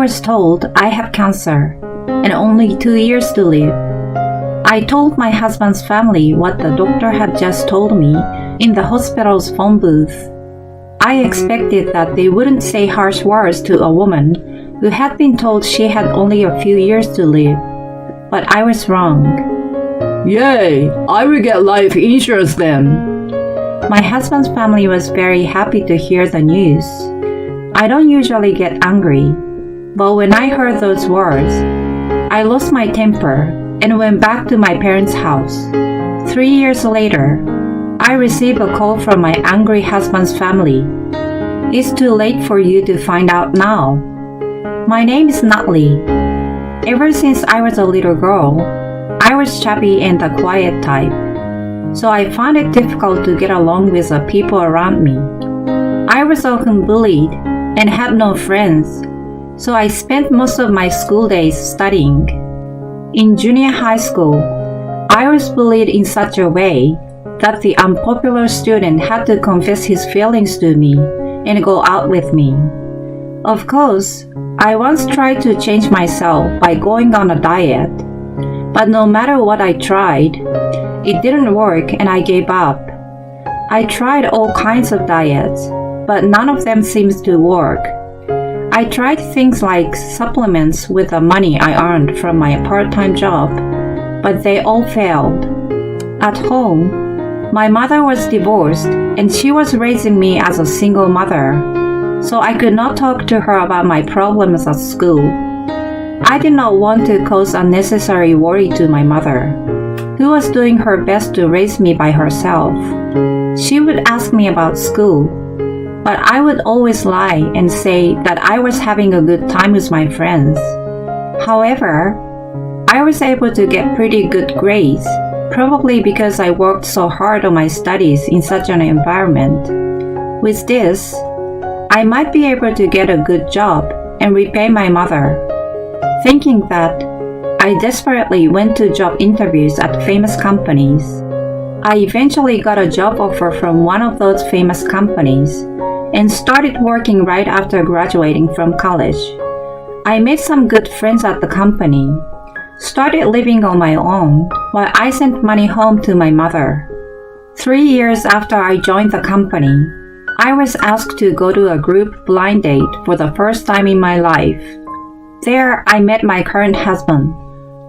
was told I have cancer and only 2 years to live. I told my husband's family what the doctor had just told me in the hospital's phone booth. I expected that they wouldn't say harsh words to a woman who had been told she had only a few years to live. But I was wrong. Yay! I will get life insurance then. My husband's family was very happy to hear the news. I don't usually get angry, but when I heard those words, I lost my temper and went back to my parents' house. 3 years later, I received a call from my angry husband's family. It's too late for you to find out now. My name is Natalie. Ever since I was a little girl, I was chubby and the quiet type, so I found it difficult to get along with the people around me. I was often bullied and had no friends, so I spent most of my school days studying. In junior high school, I was bullied in such a way that the unpopular student had to confess his feelings to me and go out with me. Of course, I once tried to change myself by going on a diet, but no matter what I tried, it didn't work and I gave up. I tried all kinds of diets, but none of them seems to work. I tried things like supplements with the money I earned from my part-time job, but they all failed. At home, my mother was divorced and she was raising me as a single mother, so I could not talk to her about my problems at school. I did not want to cause unnecessary worry to my mother, who was doing her best to raise me by herself. She would ask me about school, but I would always lie and say that I was having a good time with my friends. However, I was able to get pretty good grades, probably because I worked so hard on my studies in such an environment. With this, I might be able to get a good job and repay my mother. Thinking that, I desperately went to job interviews at famous companies. I eventually got a job offer from one of those famous companies and started working right after graduating from college. I made some good friends at the company, started living on my own while I sent money home to my mother. 3 years after I joined the company, I was asked to go to a group blind date for the first time in my life. There, I met my current husband,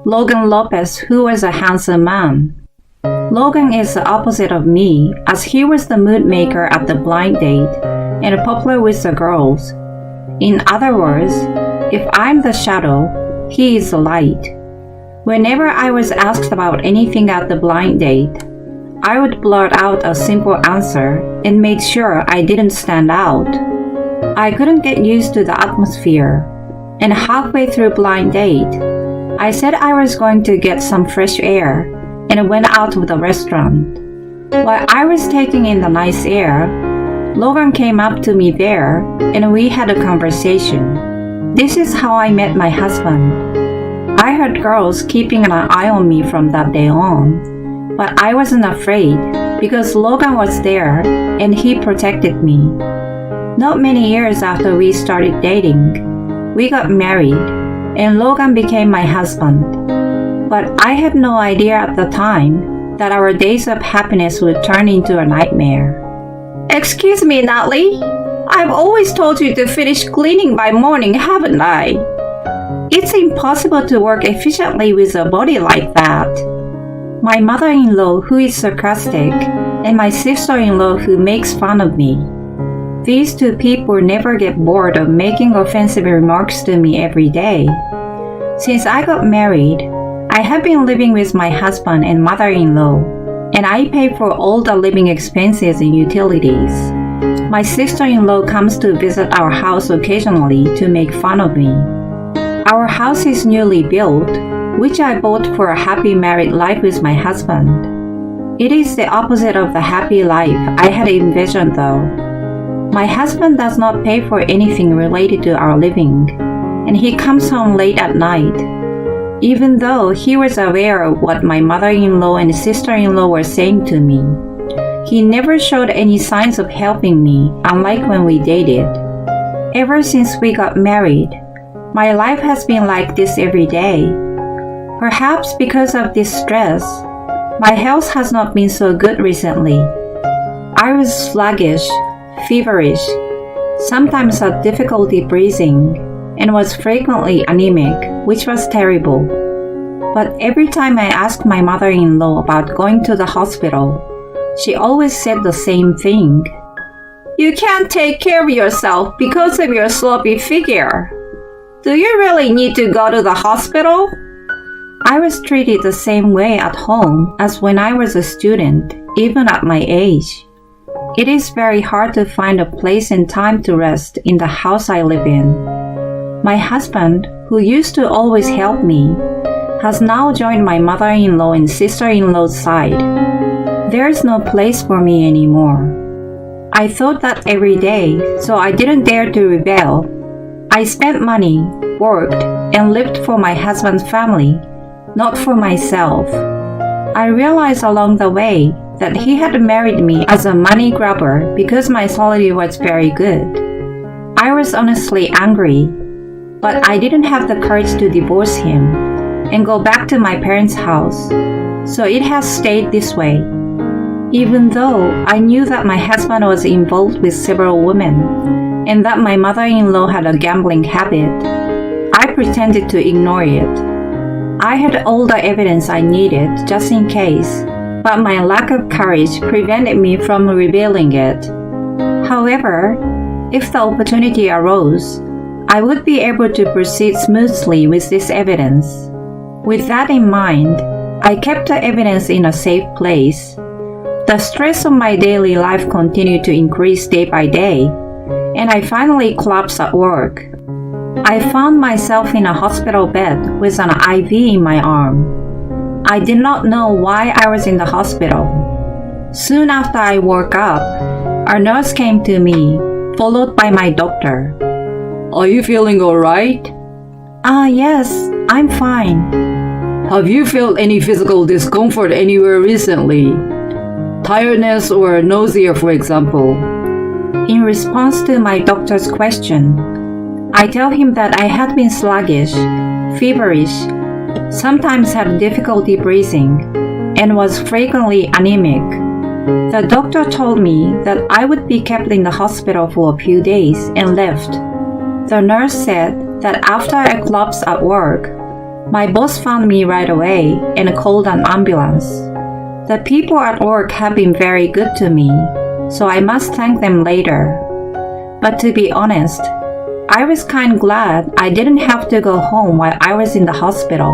Logan Lopez, who was a handsome man. Logan is the opposite of me, as he was the mood maker at the blind date and popular with the girls. In other words, if I'm the shadow, he is the light. Whenever I was asked about anything at the blind date, I would blurt out a simple answer and made sure I didn't stand out. I couldn't get used to the atmosphere, and halfway through blind date, I said I was going to get some fresh air and went out to the restaurant. While I was taking in the nice air, Logan came up to me there and we had a conversation. This is how I met my husband. I heard girls keeping an eye on me from that day on, but I wasn't afraid because Logan was there and he protected me. Not many years after we started dating, we got married and Logan became my husband. But I had no idea at the time that our days of happiness would turn into a nightmare. Excuse me, Natalie. I've always told you to finish cleaning by morning, haven't I? It's impossible to work efficiently with a body like that. My mother-in-law, who is sarcastic, and my sister-in-law, who makes fun of me. These two people never get bored of making offensive remarks to me every day. Since I got married, I have been living with my husband and mother-in-law, and I pay for all the living expenses and utilities. My sister-in-law comes to visit our house occasionally to make fun of me. Our house is newly built, which I bought for a happy married life with my husband. It is the opposite of the happy life I had envisioned though. My husband does not pay for anything related to our living, and he comes home late at night. Even though he was aware of what my mother-in-law and sister-in-law were saying to me, he never showed any signs of helping me, unlike when we dated. Ever since we got married, My life has been like this every day. Perhaps because of this stress, my health has not been so good recently. I was sluggish, feverish, sometimes had difficulty breathing, and was frequently anemic, which was terrible. But every time I asked my mother-in-law about going to the hospital, she always said the same thing. You can't take care of yourself because of your sloppy figure. Do you really need to go to the hospital? I was treated the same way at home as when I was a student, even at my age. It is very hard to find a place and time to rest in the house I live in. My husband, who used to always help me, has now joined my mother-in-law and sister-in-law's side. There is no place for me anymore. I thought that every day, so I didn't dare to rebel. I spent money, worked, and lived for my husband's family, not for myself. I realized along the way that he had married me as a money grabber because my salary was very good. I was honestly angry, but I didn't have the courage to divorce him and go back to my parents' house, so it has stayed this way. Even though I knew that my husband was involved with several women and that my mother-in-law had a gambling habit, I pretended to ignore it. I had all the evidence I needed just in case, but my lack of courage prevented me from revealing it. However, if the opportunity arose, I would be able to proceed smoothly with this evidence. With that in mind, I kept the evidence in a safe place. The stress of my daily life continued to increase day by day, and I finally collapsed at work. I found myself in a hospital bed with an IV in my arm. I did not know why I was in the hospital. Soon after I woke up, a nurse came to me, followed by my doctor. Are you feeling alright? Yes, I'm fine. Have you felt any physical discomfort anywhere recently? Tiredness or nausea, for example? In response to my doctor's question, I tell him that I had been sluggish, feverish, sometimes had difficulty breathing, and was frequently anemic. The doctor told me that I would be kept in the hospital for a few days and left. The nurse said that after I collapsed at work, my boss found me right away and called an ambulance. The people at work have been very good to me, so I must thank them later. But to be honest, I was kind glad I didn't have to go home while I was in the hospital.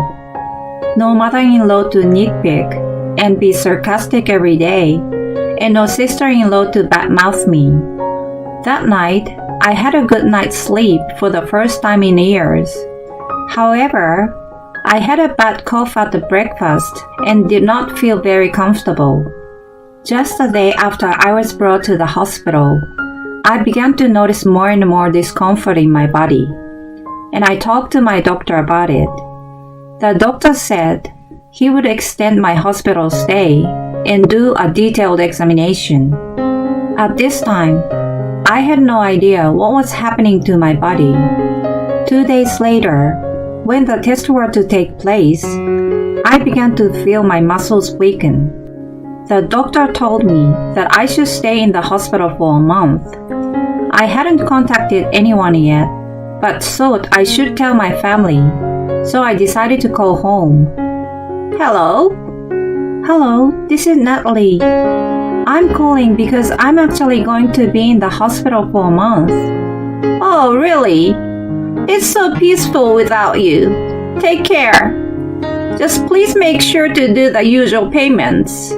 No mother-in-law to nitpick and be sarcastic every day, and no sister-in-law to badmouth me. That night, I had a good night's sleep for the first time in years. However, I had a bad cough at the breakfast and did not feel very comfortable. Just the day after I was brought to the hospital, I began to notice more and more discomfort in my body, and I talked to my doctor about it. The doctor said he would extend my hospital stay and do a detailed examination. At this time, I had no idea what was happening to my body. 2 days later, when the tests were to take place, I began to feel my muscles weaken. The doctor told me that I should stay in the hospital for a month. I hadn't contacted anyone yet, but thought I should tell my family, so I decided to call home. Hello? Hello, this is Natalie. I'm calling because I'm actually going to be in the hospital for a month. Oh, really? It's so peaceful without you. Take care. Just please make sure to do the usual payments.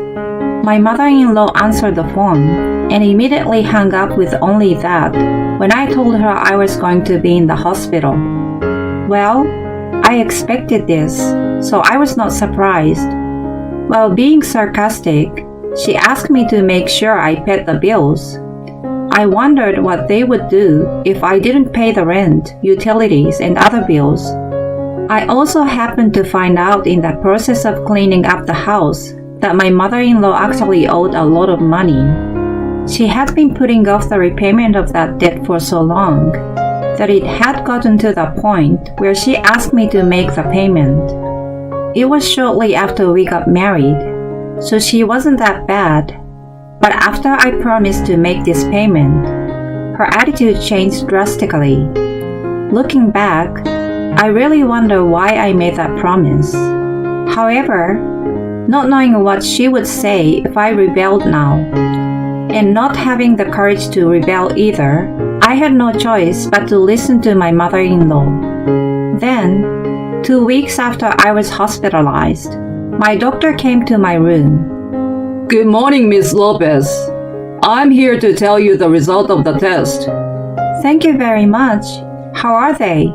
My mother-in-law answered the phone and immediately hung up with only that when I told her I was going to be in the hospital. Well, I expected this, so I was not surprised. While being sarcastic, she asked me to make sure I paid the bills. I wondered what they would do if I didn't pay the rent, utilities, and other bills. I also happened to find out in the process of cleaning up the house that my mother-in-law actually owed a lot of money. She had been putting off the repayment of that debt for so long. that it had gotten to the point where she asked me to make the payment. It was shortly after we got married, so she wasn't that bad. But after I promised to make this payment, her attitude changed drastically. Looking back, I really wonder why I made that promise. However, not knowing what she would say if I rebelled now, and not having the courage to rebel either, I had no choice but to listen to my mother-in-law. Then, 2 weeks after I was hospitalized, my doctor came to my room. Good morning, Miss Lopez. I'm here to tell you the result of the test. Thank you very much. How are they?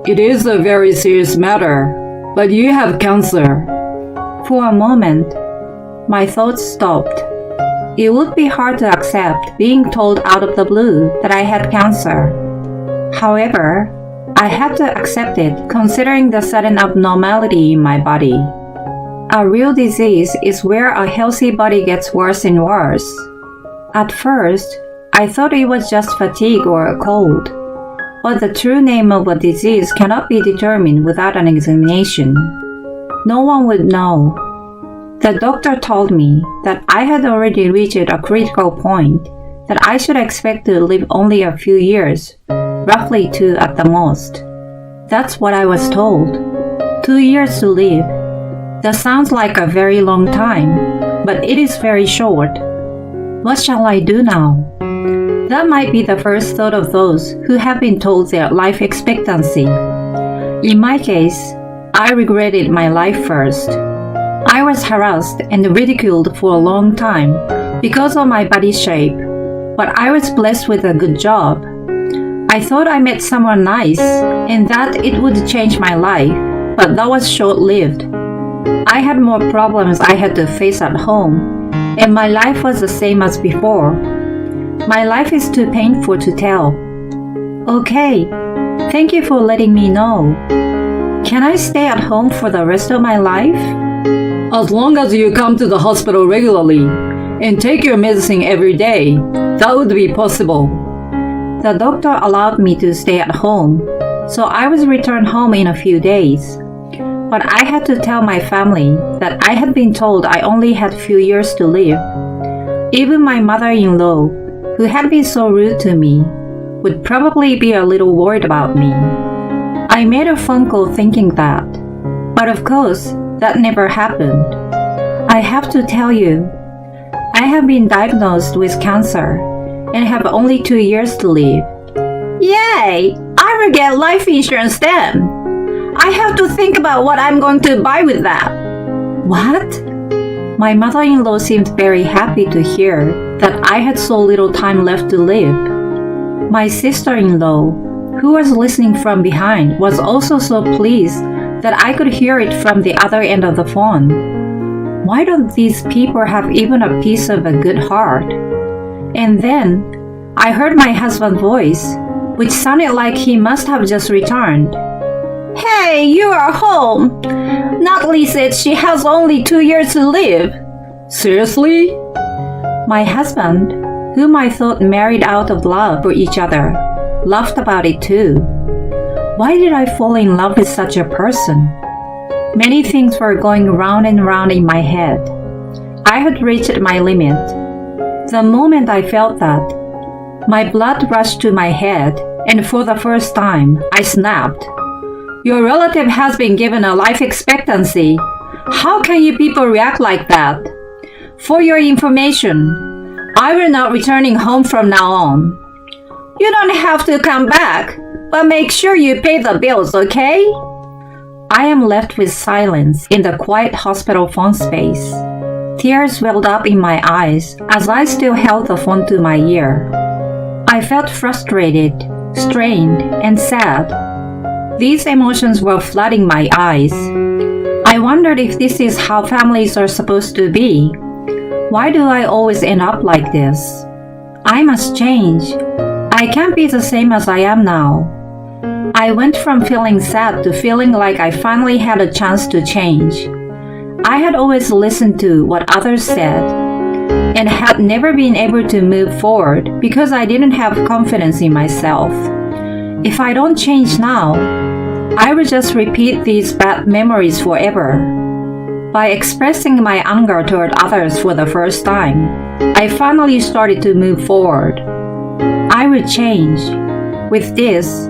It is a very serious matter, but you have cancer. For a moment, my thoughts stopped. It would be hard to accept being told out of the blue that I had cancer. However, I had to accept it considering the sudden abnormality in my body. A real disease is where a healthy body gets worse and worse. At first, I thought it was just fatigue or a cold, but the true name of a disease cannot be determined without an examination. No one would know. The doctor told me that I had already reached a critical point, that I should expect to live only a few years, roughly 2 at the most. That's what I was told. 2 years to live. That sounds like a very long time, but it is very short. What shall I do now? That might be the first thought of those who have been told their life expectancy. In my case, I regretted my life first. I was harassed and ridiculed for a long time because of my body shape, but I was blessed with a good job. I thought I met someone nice and that it would change my life, but that was short-lived. I had more problems I had to face at home, and my life was the same as before. My life is too painful to tell. Okay, thank you for letting me know. Can I stay at home for the rest of my life? As long as you come to the hospital regularly and take your medicine every day, that would be possible. The doctor allowed me to stay at home, so I was returned home in a few days. But I had to tell my family that I had been told I only had few years to live. Even my mother-in-law, who had been so rude to me, would probably be a little worried about me. I made a phone call thinking that, but of course, that never happened. I have to tell you, I have been diagnosed with cancer and have only 2 years to live. Yay! I will get life insurance then. I have to think about what I'm going to buy with that. What? My mother-in-law seemed very happy to hear that I had so little time left to live. My sister-in-law, who was listening from behind, was also so pleased that I could hear it from the other end of the phone. Why don't these people have even a piece of a good heart? And then I heard my husband's voice, which sounded like he must have just returned. Hey, you are home. Natalie said she has only 2 years to live. Seriously? My husband, whom I thought married out of love for each other, laughed about it too. Why did I fall in love with such a person? Many things were going round and round in my head. I had reached my limit. The moment I felt that, my blood rushed to my head, and for the first time, I snapped. Your relative has been given a life expectancy. How can you people react like that? For your information, I will not returning home from now on. You don't have to come back, but make sure you pay the bills, okay? I am left with silence in the quiet hospital phone space. Tears welled up in my eyes as I still held the phone to my ear. I felt frustrated, strained, and sad. These emotions were flooding my eyes. I wondered if this is how families are supposed to be. Why do I always end up like this? I must change. I can't be the same as I am now. I went from feeling sad to feeling like I finally had a chance to change. I had always listened to what others said and had never been able to move forward because I didn't have confidence in myself. If I don't change now, I will just repeat these bad memories forever. By expressing my anger toward others for the first time, I finally started to move forward. I will change. With this,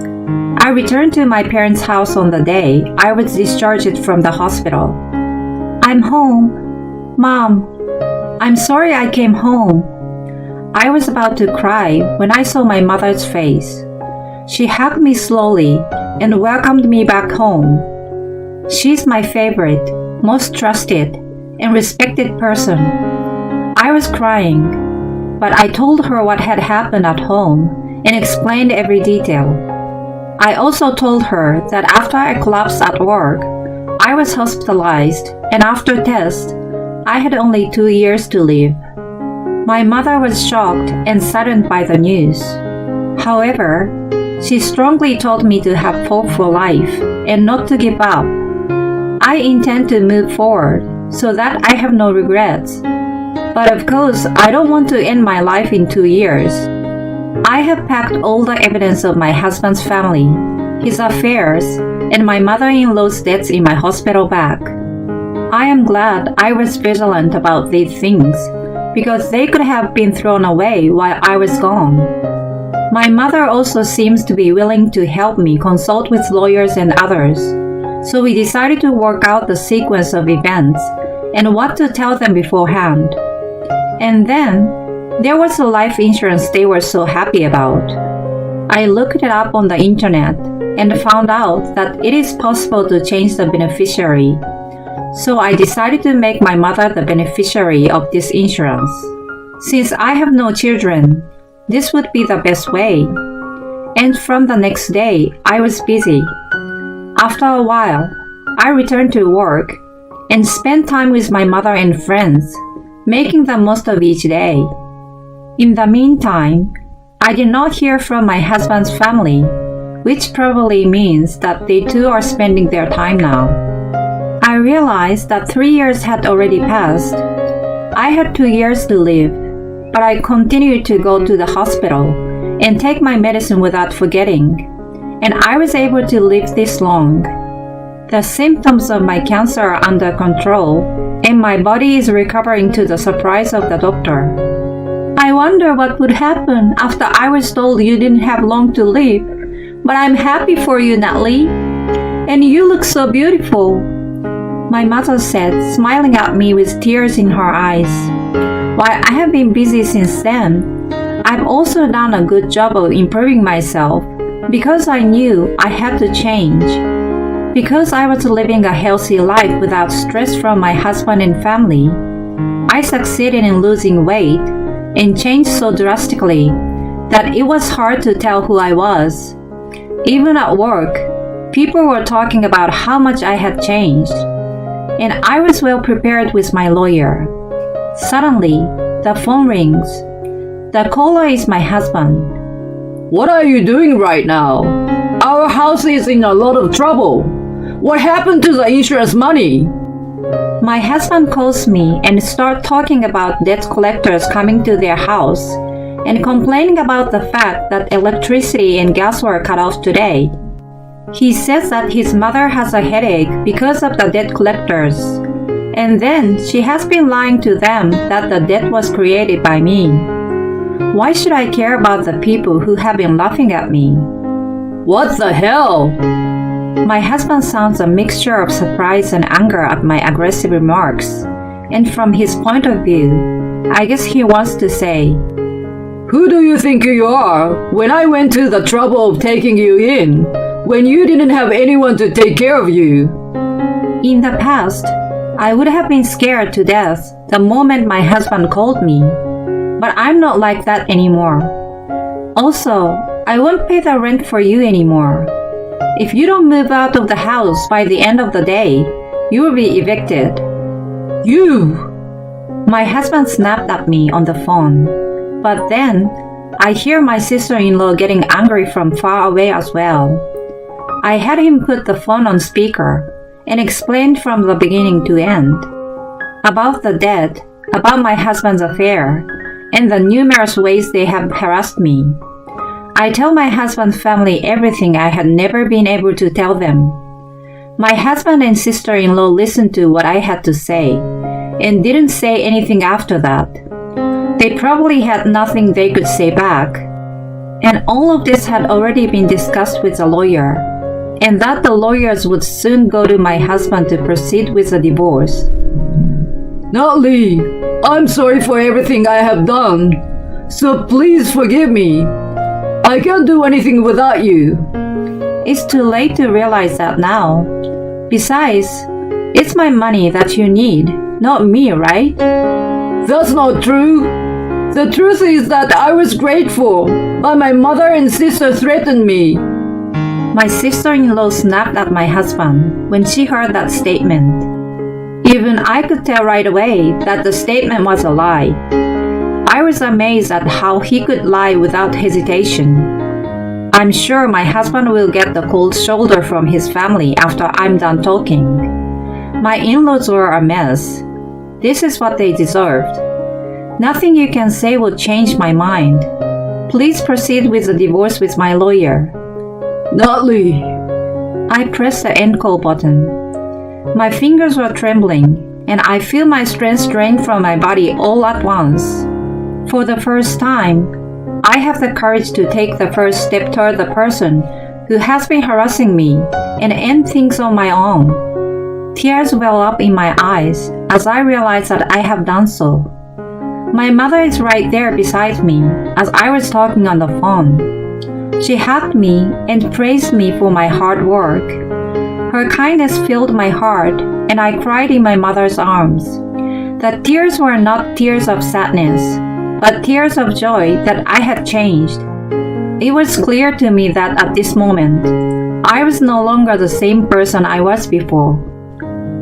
I returned to my parents' house on the day I was discharged from the hospital. I'm home. Mom, I'm sorry I came home. I was about to cry when I saw my mother's face. She hugged me slowly and welcomed me back home. She's my favorite, most trusted, and respected person. I was crying, but I told her what had happened at home and explained every detail. I also told her that after I collapsed at work, I was hospitalized, and after tests, I had only 2 years to live. My mother was shocked and saddened by the news. However, she strongly told me to have hope for life and not to give up. I intend to move forward so that I have no regrets. But of course, I don't want to end my life in 2 years. I have packed all the evidence of my husband's family, his affairs, and my mother-in-law's debts in my hospital bag. I am glad I was vigilant about these things because they could have been thrown away while I was gone. My mother also seems to be willing to help me consult with lawyers and others, so we decided to work out the sequence of events and what to tell them beforehand. And then, there was a life insurance they were so happy about. I looked it up on the internet and found out that it is possible to change the beneficiary. So I decided to make my mother the beneficiary of this insurance. Since I have no children, this would be the best way. And from the next day, I was busy. After a while, I returned to work and spent time with my mother and friends, making the most of each day. In the meantime, I did not hear from my husband's family, which probably means that they too are spending their time now. I realized that 3 years had already passed. I had 2 years to live, but I continued to go to the hospital and take my medicine without forgetting, and I was able to live this long. The symptoms of my cancer are under control, and my body is recovering to the surprise of the doctor. I wonder what would happen after I was told you didn't have long to live, but I'm happy for you, Natalie. And you look so beautiful, my mother said, smiling at me with tears in her eyes. While I have been busy since then, I've also done a good job of improving myself because I knew I had to change. Because I was living a healthy life without stress from my husband and family, I succeeded in losing weight and changed so drastically that it was hard to tell who I was. Even at work, people were talking about how much I had changed, and I was well prepared with my lawyer. Suddenly, the phone rings. The caller is my husband. What are you doing right now? Our house is in a lot of trouble. What happened to the insurance money? My husband calls me and starts talking about debt collectors coming to their house and complaining about the fact that electricity and gas were cut off today. He says that his mother has a headache because of the debt collectors, and then she has been lying to them that the debt was created by me. Why should I care about the people who have been laughing at me? What the hell? My husband sounds a mixture of surprise and anger at my aggressive remarks, and from his point of view, I guess he wants to say, Who do you think you are when I went to the trouble of taking you in when you didn't have anyone to take care of you? In the past, I would have been scared to death the moment my husband called me, but I'm not like that anymore. Also, I won't pay the rent for you anymore. If you don't move out of the house by the end of the day, you will be evicted. You! My husband snapped at me on the phone, but then I hear my sister-in-law getting angry from far away as well. I had him put the phone on speaker and explained from the beginning to end about the debt, about my husband's affair, and the numerous ways they have harassed me. I tell my husband's family everything I had never been able to tell them. My husband and sister-in-law listened to what I had to say and didn't say anything after that. They probably had nothing they could say back. And all of this had already been discussed with a lawyer, and that the lawyers would soon go to my husband to proceed with a divorce. Natalie, I'm sorry for everything I have done, so please forgive me. I can't do anything without you. It's too late to realize that now. Besides, it's my money that you need, not me, right? That's not true. The truth is that I was grateful, but my mother and sister threatened me. My sister-in-law snapped at my husband when she heard that statement. Even I could tell right away that the statement was a lie. I was amazed at how he could lie without hesitation. I'm sure my husband will get the cold shoulder from his family after I'm done talking. My in-laws were a mess. This is what they deserved. Nothing you can say will change my mind. Please proceed with the divorce with my lawyer. Natalie. I pressed the end call button. My fingers were trembling, and I feel my strength drain from my body all at once. For the first time, I have the courage to take the first step toward the person who has been harassing me and end things on my own. Tears well up in my eyes as I realize that I have done so. My mother is right there beside me as I was talking on the phone. She hugged me and praised me for my hard work. Her kindness filled my heart, and I cried in my mother's arms. The tears were not tears of sadness, but tears of joy that I had changed. It was clear to me that at this moment, I was no longer the same person I was before,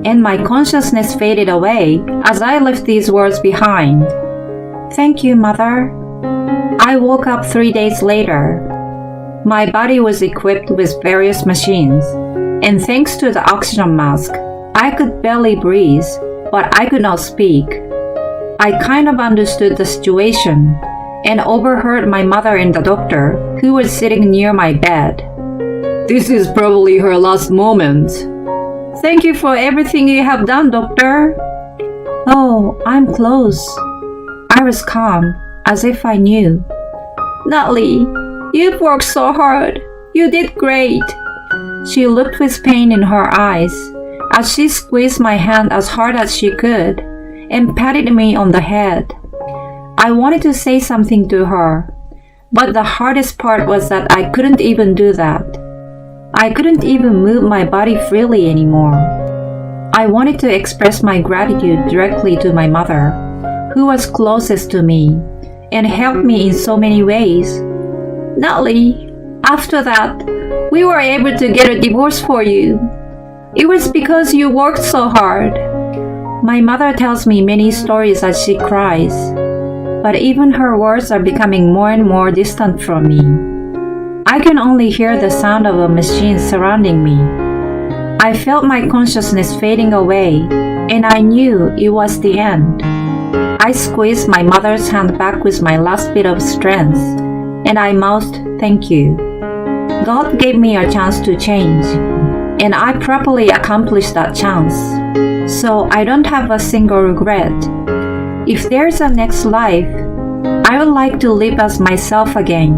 and my consciousness faded away as I left these words behind. Thank you, Mother. I woke up 3 days later. My body was equipped with various machines, and thanks to the oxygen mask, I could barely breathe, but I could not speak. I kind of understood the situation and overheard my mother and the doctor, who was sitting near my bed. This is probably her last moment. Thank you for everything you have done, doctor. Oh, I'm close. I was calm, as if I knew. Natalie, you've worked so hard. You did great. She looked with pain in her eyes as she squeezed my hand as hard as she could and patted me on the head. I wanted to say something to her, but the hardest part was that I couldn't even do that. I couldn't even move my body freely anymore. I wanted to express my gratitude directly to my mother, who was closest to me and helped me in so many ways. Natalie, after that, we were able to get a divorce for you. It was because you worked so hard. My mother tells me many stories as she cries, but even her words are becoming more and more distant from me. I can only hear the sound of a machine surrounding me. I felt my consciousness fading away, and I knew it was the end. I squeezed my mother's hand back with my last bit of strength, and I mouthed, "Thank you." God gave me a chance to change, and I properly accomplished that chance. So I don't have a single regret. If there's a next life, I would like to live as myself again.